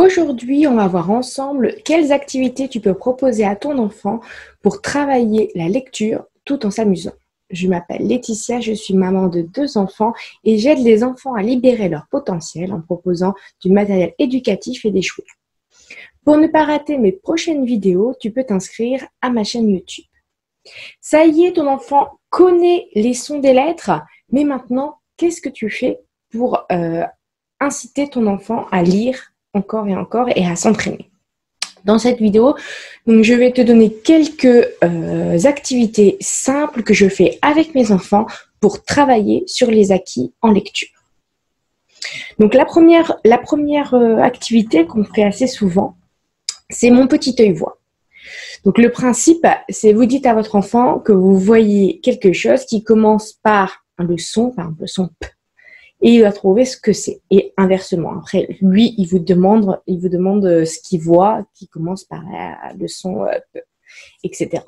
Aujourd'hui, on va voir ensemble quelles activités tu peux proposer à ton enfant pour travailler la lecture tout en s'amusant. Je m'appelle Laetitia, je suis maman de 2 enfants et j'aide les enfants à libérer leur potentiel en proposant du matériel éducatif et des jouets. Pour ne pas rater mes prochaines vidéos, tu peux t'inscrire à ma chaîne YouTube. Ça y est, ton enfant connaît les sons des lettres, mais maintenant, qu'est-ce que tu fais pour inciter ton enfant à lire encore et à s'entraîner? Dans cette vidéo, donc, je vais te donner quelques activités simples que je fais avec mes enfants pour travailler sur les acquis en lecture. Donc la première activité qu'on fait assez souvent, c'est mon petit œil voit. Donc le principe, c'est vous dites à votre enfant que vous voyez quelque chose qui commence par le son, par exemple le son P, et il va trouver ce que c'est. Et inversement, après, lui, il vous demande ce qu'il voit, qui commence par le son P, etc.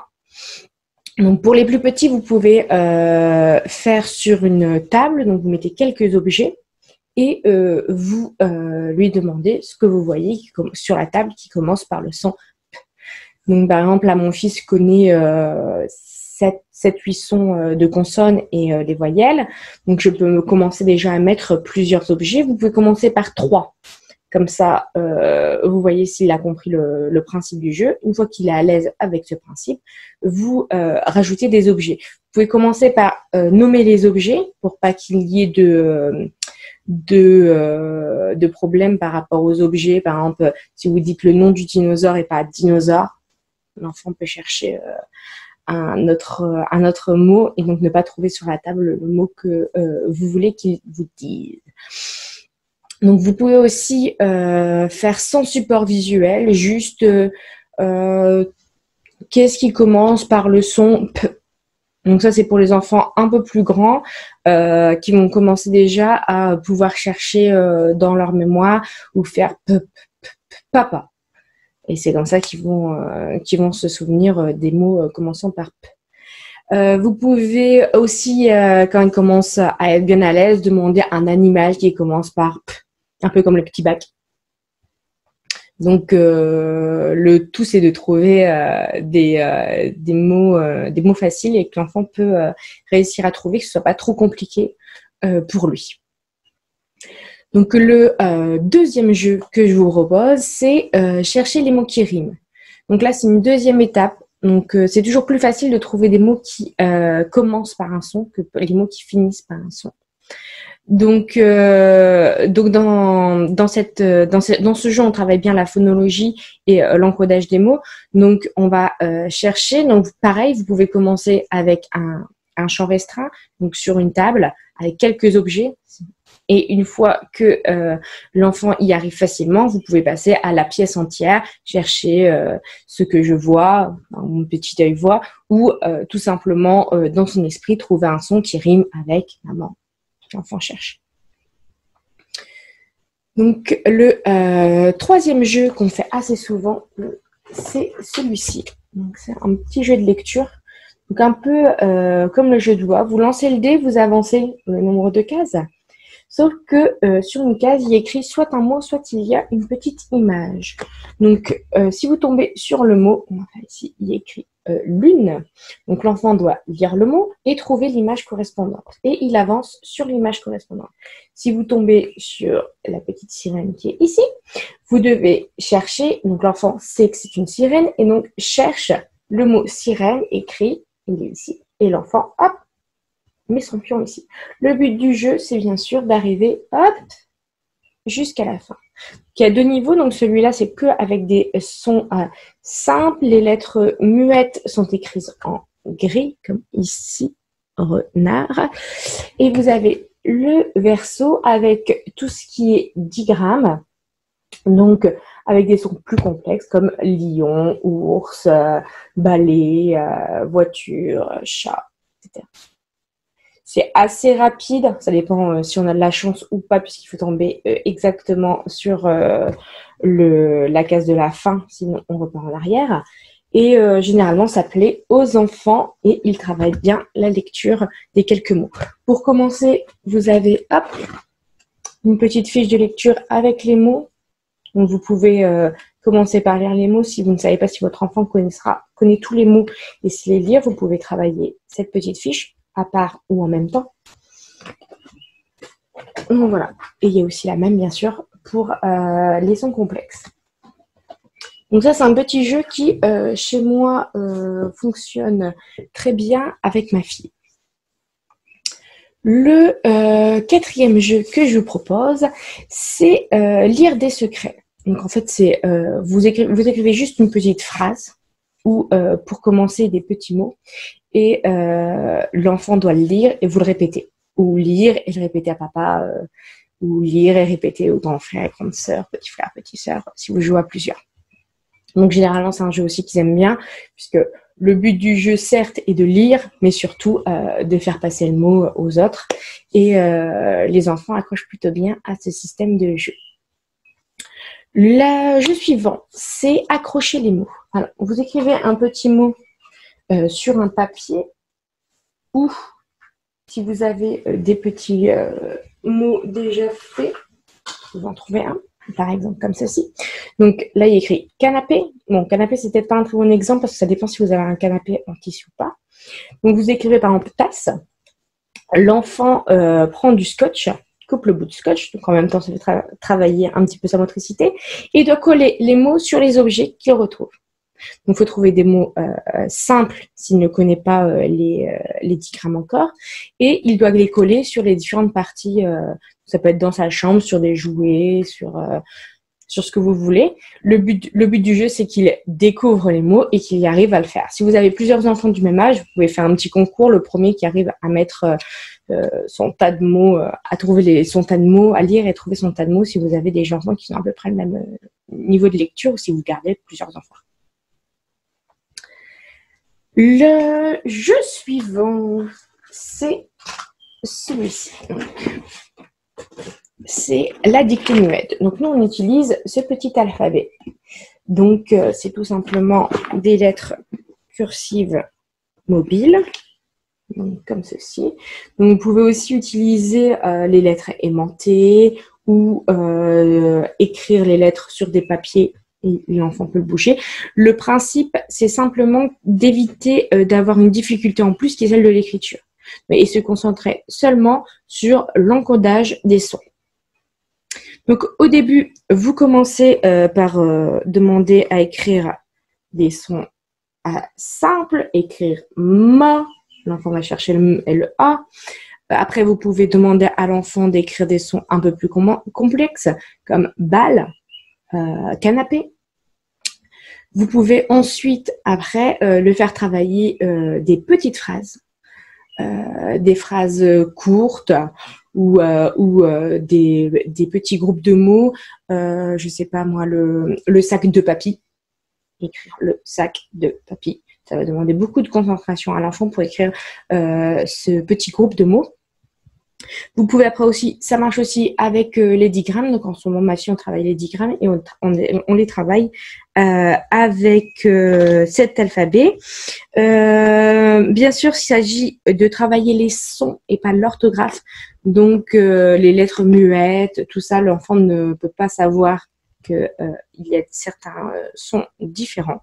Donc pour les plus petits, vous pouvez faire sur une table, donc vous mettez quelques objets et vous lui demandez ce que vous voyez sur la table qui commence par le son P. Donc par exemple, là, mon fils connaît 7-8 sons de consonnes et les voyelles. Donc je peux commencer déjà à mettre plusieurs objets. Vous pouvez commencer par 3. Comme ça, vous voyez s'il a compris le principe du jeu. Une fois qu'il est à l'aise avec ce principe, vous rajoutez des objets. Vous pouvez commencer par nommer les objets pour pas qu'il y ait de problèmes par rapport aux objets. Par exemple, si vous dites le nom du dinosaure et pas dinosaure, l'enfant peut chercher un autre mot et donc ne pas trouver sur la table le mot que vous voulez qu'il vous dise. Donc vous pouvez aussi faire sans support visuel, juste qu'est-ce qui commence par le son P. Donc ça c'est pour les enfants un peu plus grands qui vont commencer déjà à pouvoir chercher dans leur mémoire ou faire P, P, P, P, papa. Et c'est comme ça qu'ils vont se souvenir des mots commençant par P. Vous pouvez aussi, quand ils commencent à être bien à l'aise, demander un animal qui commence par P, un peu comme le petit bac. Donc, le tout, c'est de trouver des mots faciles et que l'enfant peut réussir à trouver, que ce soit pas trop compliqué pour lui. Donc, le deuxième jeu que je vous propose, c'est chercher les mots qui riment. Donc là, c'est une deuxième étape. Donc, c'est toujours plus facile de trouver des mots qui commencent par un son que les mots qui finissent par un son. Donc dans ce jeu, on travaille bien la phonologie et l'encodage des mots. Donc, on va chercher. Donc, pareil, vous pouvez commencer avec un champ restreint, donc sur une table, avec quelques objets. Et une fois que l'enfant y arrive facilement, vous pouvez passer à la pièce entière, chercher ce que je vois, mon petit œil voit, ou tout simplement dans son esprit trouver un son qui rime avec maman. L'enfant cherche. Donc le troisième jeu qu'on fait assez souvent, c'est celui-ci. Donc c'est un petit jeu de lecture. Donc un peu comme le jeu de doigts. Vous lancez le dé, vous avancez le nombre de cases. Sauf que sur une case, il y a écrit soit un mot, soit il y a une petite image. Donc, si vous tombez sur le mot, ici, il y a écrit lune. Donc, l'enfant doit lire le mot et trouver l'image correspondante. Et il avance sur l'image correspondante. Si vous tombez sur la petite sirène qui est ici, vous devez chercher, donc l'enfant sait que c'est une sirène, et donc cherche le mot sirène écrit, il est ici, et l'enfant, hop, met son pion ici. Le but du jeu, c'est bien sûr d'arriver, hop, jusqu'à la fin. Il y a 2 niveaux, donc celui-là, c'est que avec des sons simples. Les lettres muettes sont écrites en gris, comme ici, renard. Et vous avez le verso avec tout ce qui est digrammes, donc avec des sons plus complexes comme lion, ours, balai, voiture, chat, etc. C'est assez rapide, ça dépend si on a de la chance ou pas, puisqu'il faut tomber exactement sur la case de la fin, sinon on repart en arrière. Et généralement, ça plaît aux enfants et ils travaillent bien la lecture des quelques mots. Pour commencer, vous avez hop, une petite fiche de lecture avec les mots Donc, vous pouvez commencer par lire les mots. Si vous ne savez pas si votre enfant connaît tous les mots et s'il les lire, vous pouvez travailler cette petite fiche à part ou en même temps. Donc, voilà. Et il y a aussi la même, bien sûr, pour les sons complexes. Donc ça, c'est un petit jeu qui, chez moi, fonctionne très bien avec ma fille. Le quatrième jeu que je vous propose, c'est lire des secrets. Donc en fait, c'est vous écrivez juste une petite phrase ou pour commencer des petits mots et l'enfant doit le lire et vous le répétez. Ou lire et le répéter à papa, ou lire et répéter aux grands frères, grandes sœurs, petits frères, petites sœurs, si vous jouez à plusieurs. Donc généralement, c'est un jeu aussi qu'ils aiment bien, puisque le but du jeu, certes, est de lire, mais surtout de faire passer le mot aux autres. Et les enfants accrochent plutôt bien à ce système de jeu. Le jeu suivant, c'est accrocher les mots. Alors, vous écrivez un petit mot sur un papier ou si vous avez des petits mots déjà faits, vous en trouvez un. Par exemple, comme ceci. Donc là, il y a écrit canapé. Bon, canapé, c'est peut-être pas un très bon exemple parce que ça dépend si vous avez un canapé en tissu ou pas. Donc, vous écrivez par exemple tasse. L'enfant prend du scotch, coupe le bout de scotch. Donc, en même temps, ça fait travailler un petit peu sa motricité. Et doit coller les mots sur les objets qu'il retrouve. Donc, il faut trouver des mots simples s'il ne connaît pas les digrammes encore. Et il doit les coller sur les différentes parties. Ça peut être dans sa chambre, sur des jouets, sur ce que vous voulez. Le but du jeu, c'est qu'il découvre les mots et qu'il y arrive à le faire. Si vous avez plusieurs enfants du même âge, vous pouvez faire un petit concours. Le premier qui arrive à mettre son tas de mots, à trouver son tas de mots, à lire et trouver son tas de mots si vous avez des enfants qui sont à peu près le même niveau de lecture ou si vous gardez plusieurs enfants. Le jeu suivant, c'est celui-ci. C'est la dictée muette. Donc nous, on utilise ce petit alphabet. Donc c'est tout simplement des lettres cursives mobiles, donc, comme ceci. Donc vous pouvez aussi utiliser les lettres aimantées ou écrire les lettres sur des papiers et l'enfant peut le bouger. Le principe, c'est simplement d'éviter d'avoir une difficulté en plus qui est celle de l'écriture. Et se concentrer seulement sur l'encodage des sons. Donc au début, vous commencez par demander à écrire des sons simples, écrire ma, l'enfant va chercher le M et le A. Après, vous pouvez demander à l'enfant d'écrire des sons un peu plus complexes, comme balle, canapé. Vous pouvez ensuite, après, le faire travailler des petites phrases. Des phrases courtes ou des petits groupes de mots. Je sais pas moi, le sac de papy. Écrire le sac de papy. Ça va demander beaucoup de concentration à l'enfant pour écrire ce petit groupe de mots. Vous pouvez après aussi, ça marche aussi avec les digrammes. Donc en ce moment, ma fille, on travaille les digrammes et on les travaille avec cet alphabet. Bien sûr, il s'agit de travailler les sons et pas l'orthographe. Donc les lettres muettes, tout ça, l'enfant ne peut pas savoir qu'il y a certains sons différents.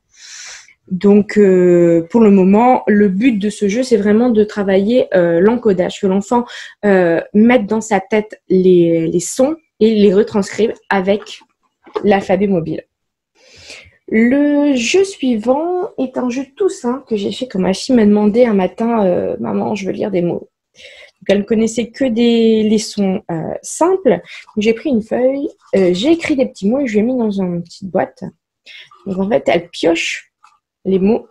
Donc, pour le moment, le but de ce jeu, c'est vraiment de travailler l'encodage, que l'enfant mette dans sa tête les sons et les retranscrive avec l'alphabet mobile. Le jeu suivant est un jeu tout simple que j'ai fait quand ma fille m'a demandé un matin « Maman, je veux lire des mots ». Donc, elle ne connaissait que les sons simples. J'ai pris une feuille, j'ai écrit des petits mots et je les ai mis dans une petite boîte. Donc, en fait, elle pioche les mots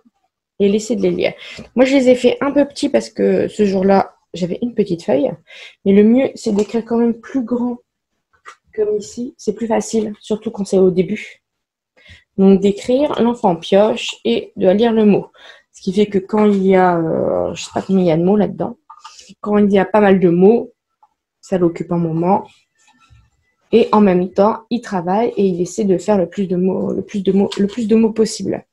et laisser de les lire. Moi, je les ai fait un peu petits parce que ce jour-là, j'avais une petite feuille. Mais le mieux, c'est d'écrire quand même plus grand, comme ici. C'est plus facile, surtout quand c'est au début. Donc, d'écrire, l'enfant pioche et doit lire le mot. Ce qui fait que quand il y a, je ne sais pas combien il y a de mots là-dedans, quand il y a pas mal de mots, ça l'occupe un moment. Et en même temps, il travaille et il essaie de faire le plus de mots possible.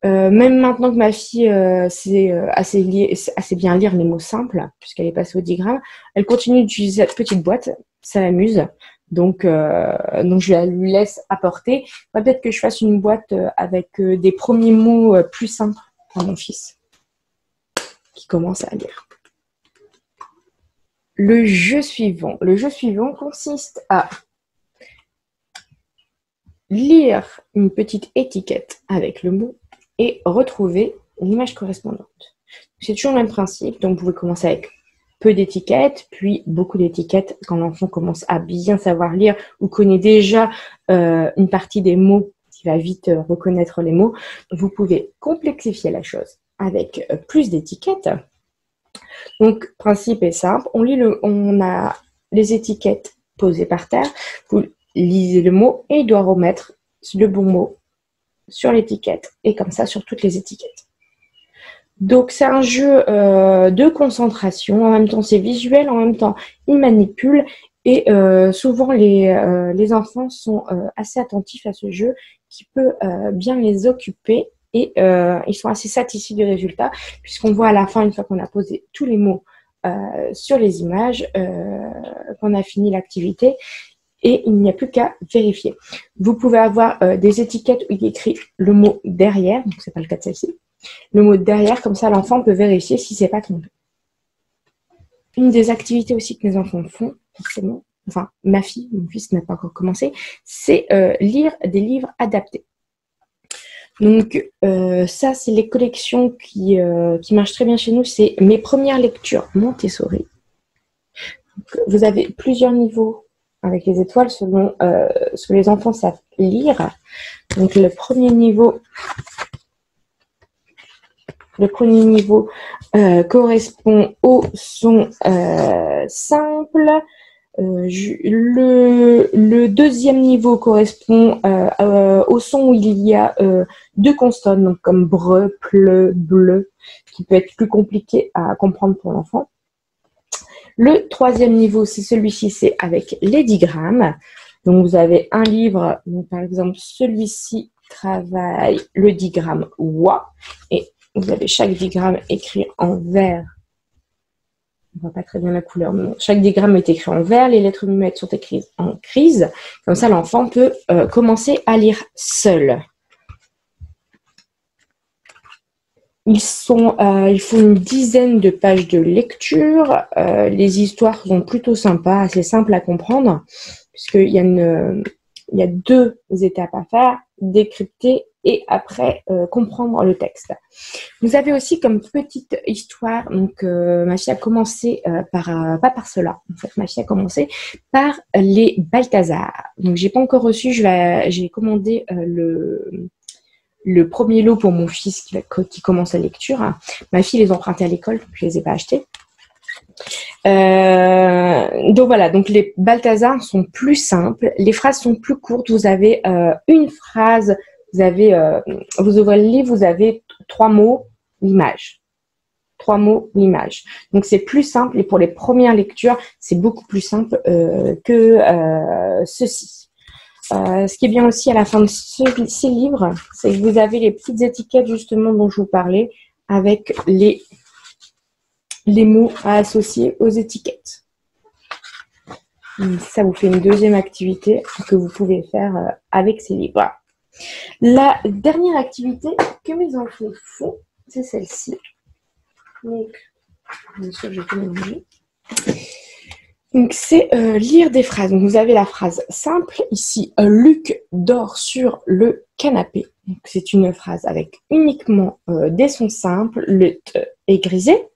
Même maintenant que ma fille sait assez bien lire les mots simples, puisqu'elle est passée au digramme, elle continue d'utiliser cette petite boîte, ça l'amuse. Donc je lui laisse apporter. Peut-être que je fasse une boîte avec des premiers mots plus simples pour mon fils qui commence à lire. Le jeu suivant. Le jeu suivant consiste à lire une petite étiquette avec le mot et retrouver l'image correspondante. C'est toujours le même principe, donc vous pouvez commencer avec peu d'étiquettes, puis beaucoup d'étiquettes quand l'enfant commence à bien savoir lire ou connaît déjà une partie des mots, qui va vite reconnaître les mots. Vous pouvez complexifier la chose avec plus d'étiquettes. Donc, le principe est simple, on a les étiquettes posées par terre, vous lisez le mot et il doit remettre le bon mot sur l'étiquette et comme ça sur toutes les étiquettes. Donc c'est un jeu de concentration, en même temps c'est visuel, en même temps il manipule et souvent les enfants sont assez attentifs à ce jeu qui peut bien les occuper et ils sont assez satisfaits du résultat puisqu'on voit à la fin, une fois qu'on a posé tous les mots sur les images, qu'on a fini l'activité et il n'y a plus qu'à vérifier. Vous pouvez avoir des étiquettes où il est écrit le mot derrière, donc c'est pas le cas de celle-ci. Le mot derrière, comme ça l'enfant peut vérifier si c'est pas trompé. Une des activités aussi que les enfants font, forcément, enfin ma fille, mon fils n'a pas encore commencé, c'est lire des livres adaptés. Donc ça, c'est les collections qui marchent très bien chez nous, c'est mes premières lectures Montessori. Donc, vous avez plusieurs niveaux avec les étoiles selon ce que les enfants savent lire. Donc le premier niveau correspond au son simple. Le deuxième niveau correspond au son où il y a deux consonnes, donc comme bre, ple, bleu, qui peut être plus compliqué à comprendre pour l'enfant. Le troisième niveau, c'est celui-ci, c'est avec les digrammes. Donc vous avez un livre, donc par exemple celui-ci travaille le digramme wa, et vous avez chaque digramme écrit en vert. On voit pas très bien la couleur, mais bon, chaque digramme est écrit en vert, les lettres muettes sont écrites en crise. Comme ça, l'enfant peut commencer à lire seul. Il faut une dizaine de pages de lecture. Les histoires sont plutôt sympas, assez simples à comprendre, puisqu'il y a deux étapes à faire, décrypter et après comprendre le texte. Vous avez aussi comme petite histoire, donc ma fille a commencé pas par cela, en fait ma fille a commencé par les Balthazar. Donc j'ai pas encore reçu, j'ai commandé le premier lot pour mon fils qui commence la lecture. Ma fille les a empruntés à l'école, donc je les ai pas achetés. Donc voilà, donc les Balthazar sont plus simples, les phrases sont plus courtes. Vous avez une phrase, vous ouvrez le livre, vous avez 3 mots, l'image. 3 mots, l'image. Donc c'est plus simple et pour les premières lectures, c'est beaucoup plus simple que ceci. Ce qui est bien aussi à la fin de ces livres, c'est que vous avez les petites étiquettes justement dont je vous parlais avec les mots à associer aux étiquettes. Ça vous fait une deuxième activité que vous pouvez faire avec ces livres. Voilà. La dernière activité que mes enfants font, c'est celle-ci. Donc, bien sûr, j'ai tout mélangé. Donc, c'est lire des phrases. Donc, vous avez la phrase simple. Ici, Luc dort sur le canapé. Donc, c'est une phrase avec uniquement des sons simples. Le T est grisé.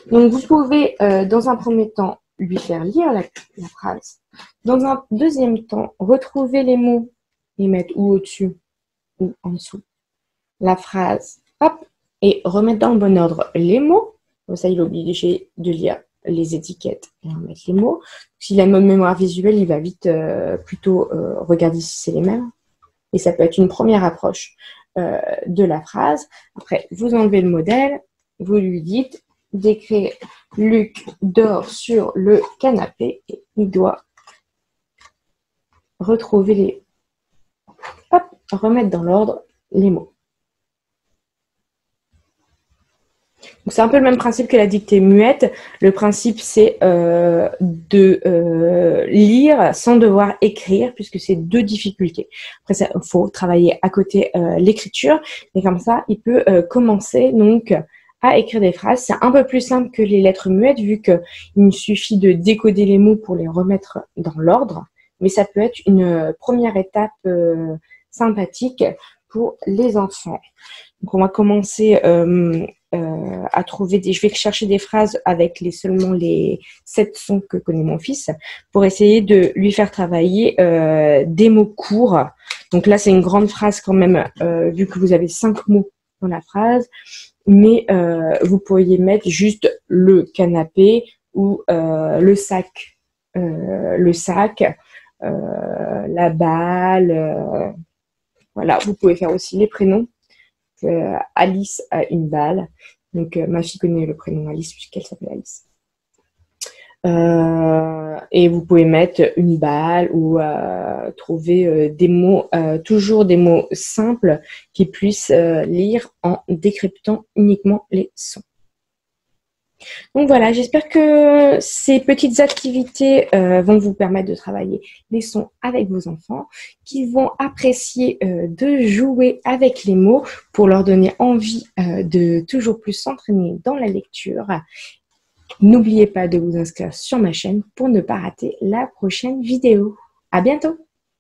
Donc, vous pouvez, dans un premier temps, lui faire lire la phrase. Dans un deuxième temps, retrouver les mots et mettre ou au-dessus ou en dessous la phrase. Hop, et remettre dans le bon ordre les mots. Comme ça, il est obligé de lire les étiquettes et remettre les mots. S'il a une bonne mémoire visuelle, il va vite plutôt regarder si c'est les mêmes. Et ça peut être une première approche de la phrase. Après, vous enlevez le modèle, vous lui dites d'écrire Luc dort sur le canapé et il doit retrouver les... Hop, remettre dans l'ordre les mots. C'est un peu le même principe que la dictée muette. Le principe, c'est de lire sans devoir écrire, puisque c'est deux difficultés. Après, il faut travailler à côté l'écriture, et comme ça, il peut commencer donc à écrire des phrases. C'est un peu plus simple que les lettres muettes, vu qu'il me suffit de décoder les mots pour les remettre dans l'ordre. Mais ça peut être une première étape sympathique pour les enfants. Donc, on va commencer à trouver je vais chercher des phrases avec seulement les 7 sons que connaît mon fils pour essayer de lui faire travailler des mots courts. Donc là, c'est une grande phrase quand même, vu que vous avez 5 mots dans la phrase. Mais vous pourriez mettre juste le canapé ou le sac. La balle. Voilà, vous pouvez faire aussi les prénoms. Alice a une balle. Donc, ma fille connaît le prénom Alice puisqu'elle s'appelle Alice. Et vous pouvez mettre une balle ou trouver des mots, toujours des mots simples qu'ils puissent lire en décryptant uniquement les sons. Donc voilà, j'espère que ces petites activités vont vous permettre de travailler les sons avec vos enfants, qu'ils vont apprécier de jouer avec les mots pour leur donner envie de toujours plus s'entraîner dans la lecture. N'oubliez pas de vous inscrire sur ma chaîne pour ne pas rater la prochaine vidéo. À bientôt!